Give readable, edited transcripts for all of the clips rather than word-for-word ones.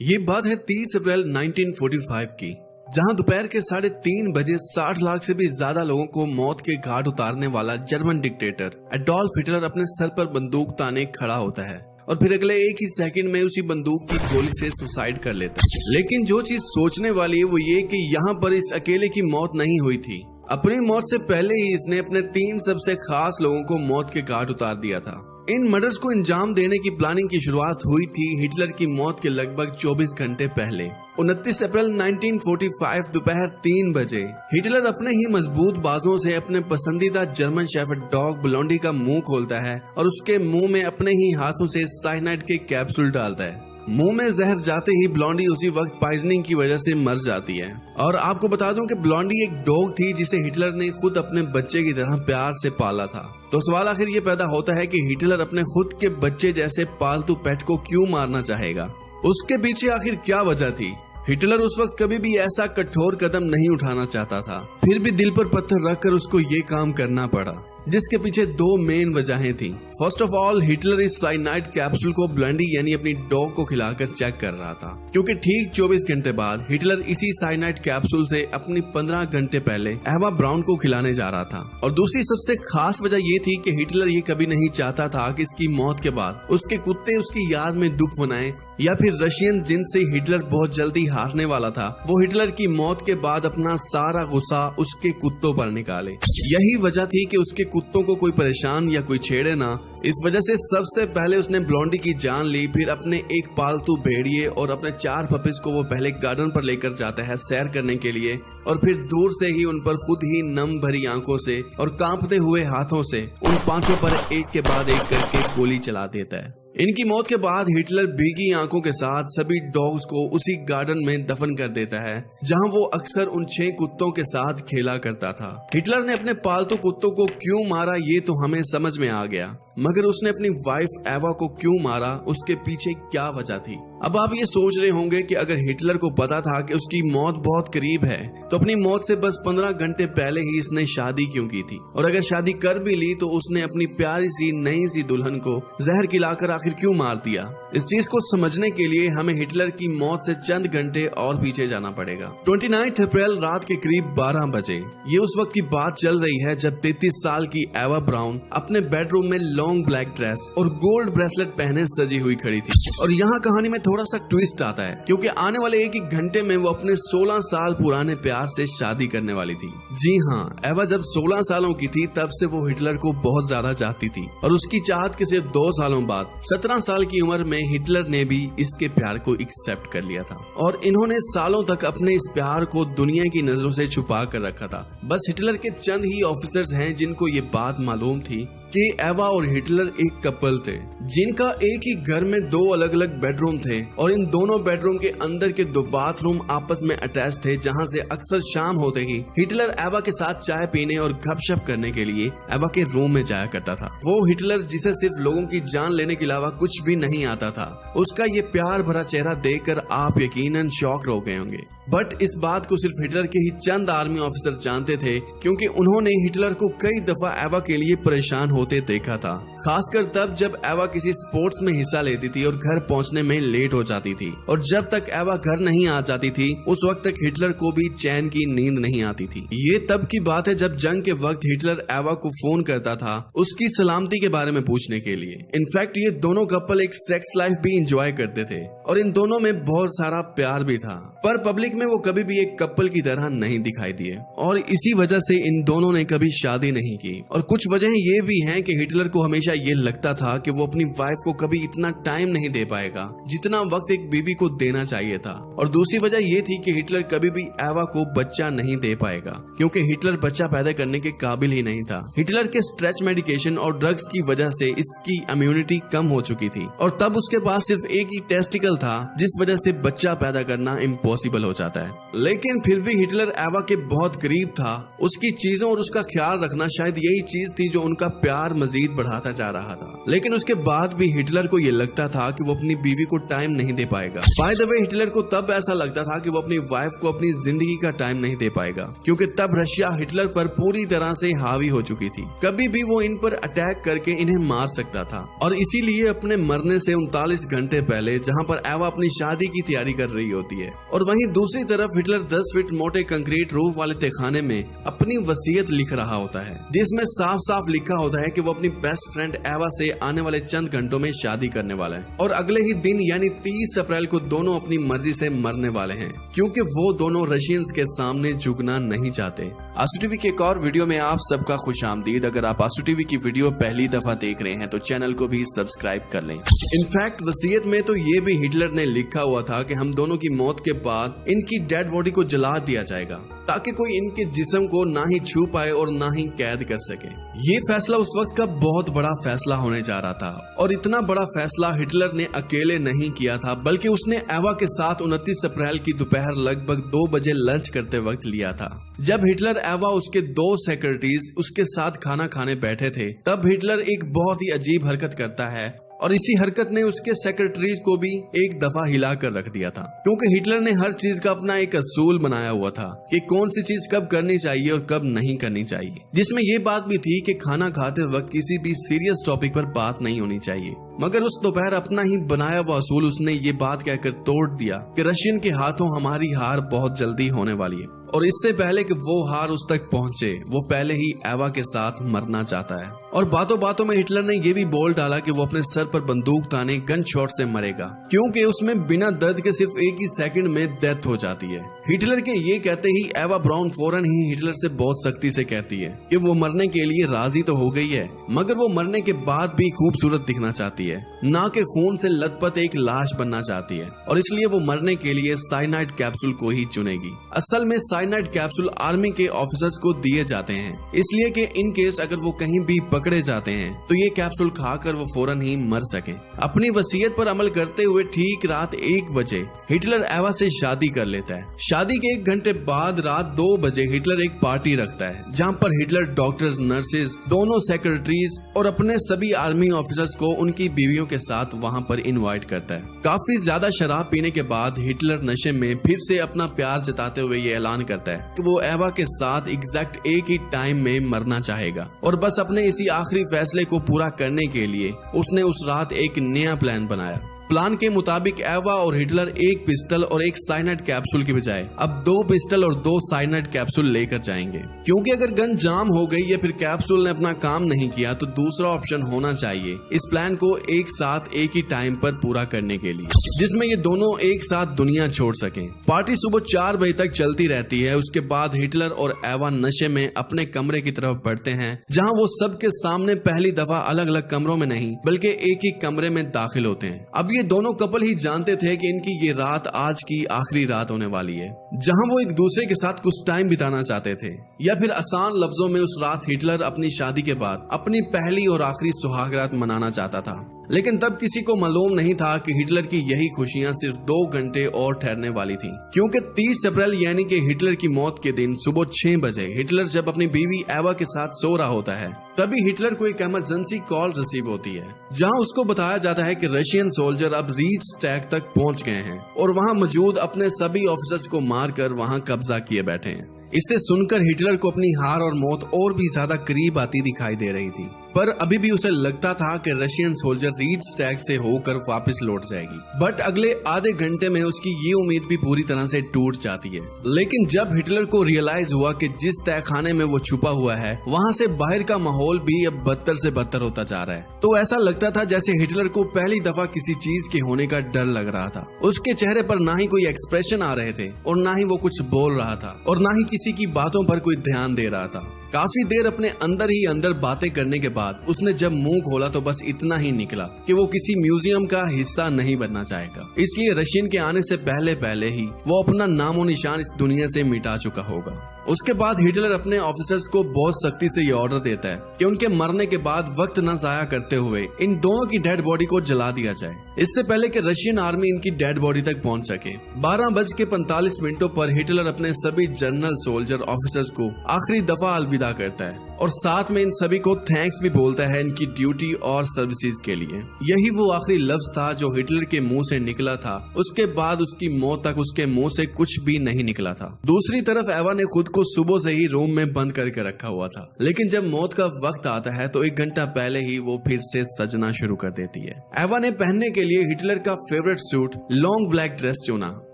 ये बात है 30 अप्रैल 1945 की, जहां दोपहर के 3:30 बजे 60 लाख से भी ज्यादा लोगों को मौत के घाट उतारने वाला जर्मन डिक्टेटर एडोल्फ हिटलर अपने सर पर बंदूक ताने खड़ा होता है और फिर अगले एक ही सेकंड में उसी बंदूक की गोली से सुसाइड कर लेता है। लेकिन जो चीज सोचने वाली है वो ये कि यहाँ पर इस अकेले की मौत नहीं हुई थी। अपनी मौत से पहले ही इसने अपने 3 सबसे खास लोगों को मौत के घाट उतार दिया था। इन मर्डर्स को अंजाम देने की प्लानिंग की शुरुआत हुई थी हिटलर की मौत के लगभग 24 घंटे पहले। 29 अप्रैल 1945 दोपहर 3 बजे हिटलर अपने ही मजबूत बाजों से अपने पसंदीदा जर्मन शेफर्ड डॉग ब्लोंडी का मुंह खोलता है और उसके मुंह में अपने ही हाथों से साइनाइड के कैप्सूल डालता है। मुंह में जहर जाते ही ब्लोंडी उसी वक्त पॉइजनिंग की वजह से मर जाती है। और आपको बता दूं कि ब्लोंडी एक डॉग थी जिसे हिटलर ने खुद अपने बच्चे की तरह प्यार से पाला था। तो सवाल आखिर ये पैदा होता है कि हिटलर अपने खुद के बच्चे जैसे पालतू पेट को क्यों मारना चाहेगा? उसके पीछे आखिर क्या वजह थी? हिटलर उस वक्त कभी भी ऐसा कठोर कदम नहीं उठाना चाहता था, फिर भी दिल पर पत्थर रखकर उसको ये काम करना पड़ा, जिसके पीछे 2 मेन वजहें थी। फर्स्ट ऑफ ऑल, हिटलर इस साइनाइड कैप्सूल को ब्लोंडी यानी अपनी डॉग को खिलाकर चेक कर रहा था, क्योंकि ठीक 24 घंटे बाद हिटलर इसी साइनाइड कैप्सूल से अपनी 15 घंटे पहले एवा ब्राउन को खिलाने जा रहा था। और दूसरी सबसे खास वजह ये थी कि हिटलर ये कभी नहीं चाहता था कि इसकी मौत के बाद उसके कुत्ते उसकी याद में दुख मनाएं, या फिर रशियन जिनसे हिटलर बहुत जल्दी हारने वाला था वो हिटलर की मौत के बाद अपना सारा गुस्सा उसके कुत्तों पर निकाले। यही वजह थी कि उसके कुत्तों को कोई परेशान या कोई छेड़े ना। इस वजह से सबसे पहले उसने ब्लोंडी की जान ली, फिर अपने एक पालतू भेड़िए और अपने 4 पपीज को वो पहले गार्डन पर लेकर जाता है सैर करने के लिए, और फिर दूर से ही उन पर खुद ही नम भरी आंखों से और कांपते हुए हाथों से उन 5 पर एक के बाद एक करके गोली चला देता है। इनकी मौत के बाद हिटलर भीगी आंखों के साथ सभी डॉग्स को उसी गार्डन में दफन कर देता है जहां वो अक्सर उन 6 कुत्तों के साथ खेला करता था। हिटलर ने अपने पालतू कुत्तों को क्यों मारा ये तो हमें समझ में आ गया, मगर उसने अपनी वाइफ एवा को क्यों मारा, उसके पीछे क्या वजह थी? अब आप ये सोच रहे होंगे कि अगर हिटलर को पता था कि उसकी मौत बहुत करीब है तो अपनी मौत से बस 15 घंटे पहले ही इसने शादी क्यों की थी? और अगर शादी कर भी ली तो उसने अपनी प्यारी सी नई सी दुल्हन को जहर खिलाकर आखिर क्यों मार दिया? इस चीज को समझने के लिए हमें हिटलर की मौत से चंद घंटे और पीछे जाना पड़ेगा। 29 अप्रैल रात के करीब 12 बजे ये उस वक्त की बात चल रही है जब 33 साल की एवा ब्राउन अपने बेडरूम में लॉन्ग ब्लैक ड्रेस और गोल्ड ब्रेसलेट पहने सजी हुई खड़ी थी। और यहाँ कहानी में थोड़ा सा ट्विस्ट आता है, क्योंकि आने वाले एक ही घंटे में वो अपने 16 साल पुराने प्यार से शादी करने वाली थी। जी हाँ, एवा जब 16 सालों की थी तब से वो हिटलर को बहुत ज्यादा चाहती थी, और उसकी चाहत के सिर्फ 2 सालों बाद 17 साल की उम्र में हिटलर ने भी इसके प्यार को एक्सेप्ट कर लिया था। और इन्होंने सालों तक अपने इस प्यार को दुनिया की नजरों से छुपा कर रखा था। बस हिटलर के चंद ही ऑफिसर्स हैं जिनको ये बात मालूम थी कि एवा और हिटलर एक कपल थे, जिनका एक ही घर में 2 अलग अलग बेडरूम थे, और इन दोनों बेडरूम के अंदर के 2 बाथरूम आपस में अटैच थे, जहां से अक्सर शाम होते ही हिटलर एवा के साथ चाय पीने और गपशप करने के लिए एवा के रूम में जाया करता था। वो हिटलर जिसे सिर्फ लोगों की जान लेने के अलावा कुछ भी नहीं आता था, उसका ये प्यार भरा चेहरा देखकर आप यकीनन शॉक हो गए होंगे। बट इस बात को सिर्फ हिटलर के ही चंद आर्मी ऑफिसर जानते थे, क्योंकि उन्होंने हिटलर को कई दफा एवा के लिए परेशान होते देखा था, खासकर तब जब एवा किसी स्पोर्ट्स में हिस्सा लेती थी और घर पहुंचने में लेट हो जाती थी। और जब तक एवा घर नहीं आ जाती थी उस वक्त तक हिटलर को भी चैन की नींद नहीं आती थी। ये तब की बात है जब जंग के वक्त हिटलर एवा को फोन करता था उसकी सलामती के बारे में पूछने के लिए। इनफैक्ट ये दोनों कपल एक सेक्स लाइफ भी इंजॉय करते थे और इन दोनों में बहुत सारा प्यार भी था, पर पब्लिक में वो कभी भी एक कपल की तरह नहीं दिखाई दिए, और इसी वजह से इन दोनों ने कभी शादी नहीं की। और कुछ वजह ये भी हैं कि हिटलर को हमेशा ये लगता था कि वो अपनी वाइफ को कभी इतना टाइम नहीं दे पाएगा जितना वक्त एक बीवी को देना चाहिए था। और दूसरी वजह ये थी कि हिटलर कभी भी एवा को बच्चा नहीं दे पाएगा, क्योंकि हिटलर बच्चा पैदा करने के काबिल ही नहीं था। हिटलर के स्ट्रेच मेडिकेशन और ड्रग्स की वजह से इसकी इम्यूनिटी कम हो चुकी थी, और तब उसके पास सिर्फ एक ही टेस्टिकल था, जिस वजह से बच्चा पैदा करना इम्पॉसिबल हो जाता। जाता है। लेकिन फिर भी हिटलर एवा के बहुत करीब था। उसकी चीजों और उसका ख्याल रखना शायद यही चीज थी जो उनका प्यार मजीद बढ़ाता जा रहा था। लेकिन उसके बाद भी हिटलर को ये लगता था कि वो अपनी बीवी को टाइम नहीं दे पाएगा। बाय द वे, हिटलर को तब ऐसा लगता था कि वो अपनी वाइफ को अपनी जिंदगी का टाइम नहीं दे पाएगा, क्योंकि तब रशिया हिटलर पर पूरी तरह से हावी हो चुकी थी। कभी भी वो इन पर अटैक करके इन्हें मार सकता था, और इसीलिए अपने मरने से 39 घंटे पहले, जहां पर एवा अपनी शादी की तैयारी कर रही होती है, और वहीं दूसरी तरफ हिटलर 10 फीट मोटे कंक्रीट रूफ वाले तहखाने में अपनी वसीयत लिख रहा होता है, जिसमें साफ साफ लिखा होता है कि वो अपनी बेस्ट फ्रेंड एवा से आने वाले चंद घंटों में शादी करने वाला है, और अगले ही दिन यानी 30 अप्रैल को दोनों अपनी मर्जी से मरने वाले हैं, क्योंकि वो दोनों रशियंस के सामने झुकना नहीं चाहते। आंसू टीवी के एक और वीडियो में आप सबका खुशामदीद। अगर आप आंसू टीवी की वीडियो पहली दफा देख रहे हैं तो चैनल को भी सब्सक्राइब कर लें। इनफैक्ट वसीयत में तो ये भी हिटलर ने लिखा हुआ था कि हम दोनों की मौत के बाद इनकी डेड बॉडी को जला दिया जाएगा, ताकि कोई इनके जिस्म को ना ही छू पाए और ना ही कैद कर सके। ये फैसला उस वक्त का बहुत बड़ा फैसला होने जा रहा था, और इतना बड़ा फैसला हिटलर ने अकेले नहीं किया था, बल्कि उसने एवा के साथ 29 अप्रैल की दोपहर लगभग 2 बजे लंच करते वक्त लिया था। जब हिटलर, एवा, उसके 2 सेक्रेटरीज उसके साथ खाना खाने बैठे थे, तब हिटलर एक बहुत ही अजीब हरकत करता है, और इसी हरकत ने उसके सेक्रेटरीज को भी एक दफा हिला कर रख दिया था, क्योंकि हिटलर ने हर चीज का अपना एक असूल बनाया हुआ था कि कौन सी चीज कब करनी चाहिए और कब नहीं करनी चाहिए, जिसमें ये बात भी थी कि खाना खाते वक्त किसी भी सीरियस टॉपिक पर बात नहीं होनी चाहिए। मगर उस दोपहर अपना ही बनाया हुआ असूल उसने ये बात कहकर तोड़ दिया कि रशियन के हाथों हमारी हार बहुत जल्दी होने वाली है, और इससे पहले कि वो हार उस तक पहुंचे, वो पहले ही एवा के साथ मरना चाहता है। और बातों बातों में हिटलर ने ये भी बोल डाला कि वो अपने सर पर बंदूक ताने गन शॉट से मरेगा, क्योंकि उसमें बिना दर्द के सिर्फ एक ही सेकंड में डेथ हो जाती है। हिटलर के ये कहते ही एवा ब्राउन फौरन ही हिटलर से बहुत सख्ती से कहती है कि वो मरने के लिए राजी तो हो गई है, मगर वो मरने के बाद भी खूबसूरत दिखना चाहती है, ना कि खून से लथपथ एक लाश बनना चाहती है, और इसलिए वो मरने के लिए साइनाइड कैप्सूल को ही चुनेगी। असल में साइनाइड कैप्सूल आर्मी के ऑफिसर्स को दिए जाते हैं, इसलिए कि इन केस अगर वो कहीं भी पकड़े जाते हैं तो ये कैप्सूल खाकर वो फौरन ही मर सके। अपनी वसीयत पर अमल करते हुए ठीक रात 1 बजे हिटलर एवा से शादी कर लेता है। शादी के 1 घंटे बाद रात 2 बजे हिटलर एक पार्टी रखता है, जहां पर हिटलर डॉक्टर्स, नर्सेज, दोनों सेक्रेटरीज और अपने सभी आर्मी ऑफिसर्स को उनकी बीवियों के साथ वहां पर इनवाइट करता है। काफी ज्यादा शराब पीने के बाद हिटलर नशे में फिर से अपना प्यार जताते हुए ये ऐलान करता है कि वो एवा के साथ एग्जैक्ट एक ही टाइम में मरना चाहेगा, और बस अपने इसी आखिरी फैसले को पूरा करने के लिए उसने उस रात एक नया प्लान बनाया। प्लान के मुताबिक एवा और हिटलर एक पिस्टल और एक साइनाइड कैप्सूल के बजाय अब 2 पिस्टल और 2 साइनाइड कैप्सूल लेकर जाएंगे, क्योंकि अगर गन जाम हो गई या फिर कैप्सूल ने अपना काम नहीं किया तो दूसरा ऑप्शन होना चाहिए इस प्लान को एक साथ एक ही टाइम पर पूरा करने के लिए, जिसमें ये दोनों एक साथ दुनिया छोड़ सकें। पार्टी सुबह 4 बजे तक चलती रहती है। उसके बाद हिटलर और एवा नशे में अपने कमरे की तरफ बढ़ते हैं, जहाँ वो सबके सामने पहली दफा अलग अलग कमरों में नहीं बल्कि एक ही कमरे में दाखिल होते हैं। अब ये दोनों कपल ही जानते थे कि इनकी ये रात आज की आखिरी रात होने वाली है, जहां वो एक दूसरे के साथ कुछ टाइम बिताना चाहते थे, या फिर आसान लफ्जों में उस रात हिटलर अपनी शादी के बाद अपनी पहली और आखिरी सुहागरात मनाना चाहता था। लेकिन तब किसी को मालूम नहीं था कि हिटलर की यही खुशियां सिर्फ 2 घंटे और ठहरने वाली थी, क्योंकि 30 अप्रैल यानी कि हिटलर की मौत के दिन सुबह 6 बजे हिटलर जब अपनी बीवी एवा के साथ सो रहा होता है, तभी हिटलर को एक इमरजेंसी कॉल रिसीव होती है, जहां उसको बताया जाता है कि रशियन सोल्जर अब रीचस्टैग तक पहुंच गए हैं और वहां मौजूद अपने सभी ऑफिसर्स को मारकर वहां कब्जा किए बैठे हैं। इसे सुनकर हिटलर को अपनी हार और मौत और भी ज्यादा करीब आती दिखाई दे रही थी, पर अभी भी उसे लगता था कि रशियन सोल्जर रीचस्टैग से होकर वापस लौट जाएगी। बट अगले आधे घंटे में उसकी ये उम्मीद भी पूरी तरह से टूट जाती है। लेकिन जब हिटलर को रियलाइज हुआ कि जिस तहखाने में वो छुपा हुआ है वहाँ से बाहर का माहौल भी अब बदतर से बदतर होता जा रहा है, तो ऐसा लगता था जैसे हिटलर को पहली दफा किसी चीज के होने का डर लग रहा था। उसके चेहरे पर ना ही कोई एक्सप्रेशन आ रहे थे और ना ही वो कुछ बोल रहा था और ना ही किसी की बातों पर कोई ध्यान दे रहा था। काफी देर अपने अंदर ही अंदर बातें करने के बाद उसने जब मुंह खोला तो बस इतना ही निकला कि वो किसी म्यूजियम का हिस्सा नहीं बनना चाहेगा, इसलिए रशियन के आने से पहले पहले ही वो अपना नामो निशान इस दुनिया से मिटा चुका होगा। उसके बाद हिटलर अपने ऑफिसर्स को बहुत सख्ती से ये ऑर्डर देता है कि उनके मरने के बाद वक्त न जाया करते हुए इन दोनों की डेड बॉडी को जला दिया जाए। इससे पहले कि रशियन आर्मी इनकी डेड बॉडी तक पहुंच सके। 12:45 पर हिटलर अपने सभी जनरल, सोल्जर, ऑफिसर्स को आखिरी दफा अलविदा करता है और साथ में इन सभी को थैंक्स भी बोलता है इनकी ड्यूटी और सर्विसेज के लिए। यही वो आखिरी लफ्ज था जो हिटलर के मुंह से निकला था। उसके बाद उसकी मौत तक उसके मुंह से कुछ भी नहीं निकला था। दूसरी तरफ एवा ने खुद को सुबह से ही रूम में बंद करके रखा हुआ था, लेकिन जब मौत का वक्त आता है तो 1 घंटा पहले ही वो फिर से सजना शुरू कर देती है। एवा ने पहनने के लिए हिटलर का favourite suit, long black dress चुना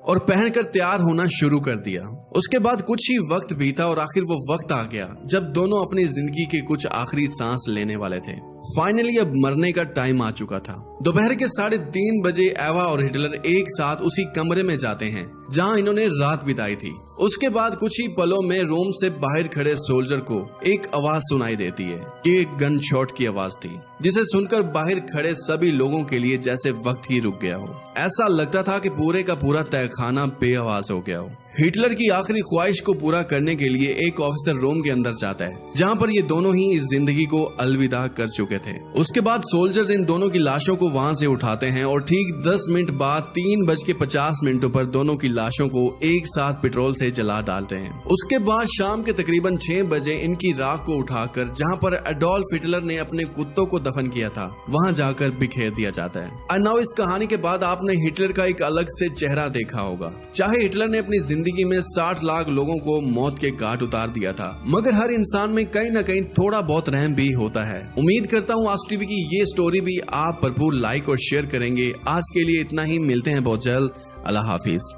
और पहनकर तैयार होना शुरू कर दिया। उसके बाद कुछ ही वक्त बीता और आखिर वो वक्त आ गया जब दोनों अपनी जिंदगी के कुछ आखिरी सांस लेने वाले थे। फाइनली अब मरने का टाइम आ चुका था। दोपहर के 3:30 बजे एवा और हिटलर एक साथ उसी कमरे में जाते हैं जहां इन्होंने रात बिताई थी। उसके बाद कुछ ही पलों में रूम से बाहर खड़े सोल्जर को एक आवाज सुनाई देती है। ये एक गन शॉट की आवाज थी, जिसे सुनकर बाहर खड़े सभी लोगों के लिए जैसे वक्त ही रुक गया हो। ऐसा लगता था कि पूरे का पूरा तहखाना बेआवाज हो गया हो। हिटलर की आखिरी ख्वाहिश को पूरा करने के लिए एक ऑफिसर रूम के अंदर जाता है, जहां पर ये दोनों ही इस जिंदगी को अलविदा कर चुके थे। उसके बाद सोल्जर्स इन दोनों की लाशों को वहां से उठाते हैं और ठीक 10 मिनट बाद 3:50 पर दोनों की लाशों को एक साथ पेट्रोल से जला डालते हैं। उसके बाद शाम के तकरीबन 6 बजे इनकी राख को उठाकर जहां पर एडोल्फ हिटलर ने अपने कुत्तों को दफन किया था, वहां जाकर बिखेर दिया जाता है। और नाउ इस कहानी के बाद आपने हिटलर का एक अलग से चेहरा देखा होगा। चाहे हिटलर ने अपनी जिंदगी में 60 लाख लोगों को मौत के घाट उतार दिया था, मगर हर इंसान में कहीं न कहीं थोड़ा बहुत रहम भी होता है। उम्मीद करता हूँ आज टीवी की ये स्टोरी भी आप भरपूर लाइक और शेयर करेंगे। आज के लिए इतना ही, मिलते हैं बहुत जल्द। अल्लाह हाफिज।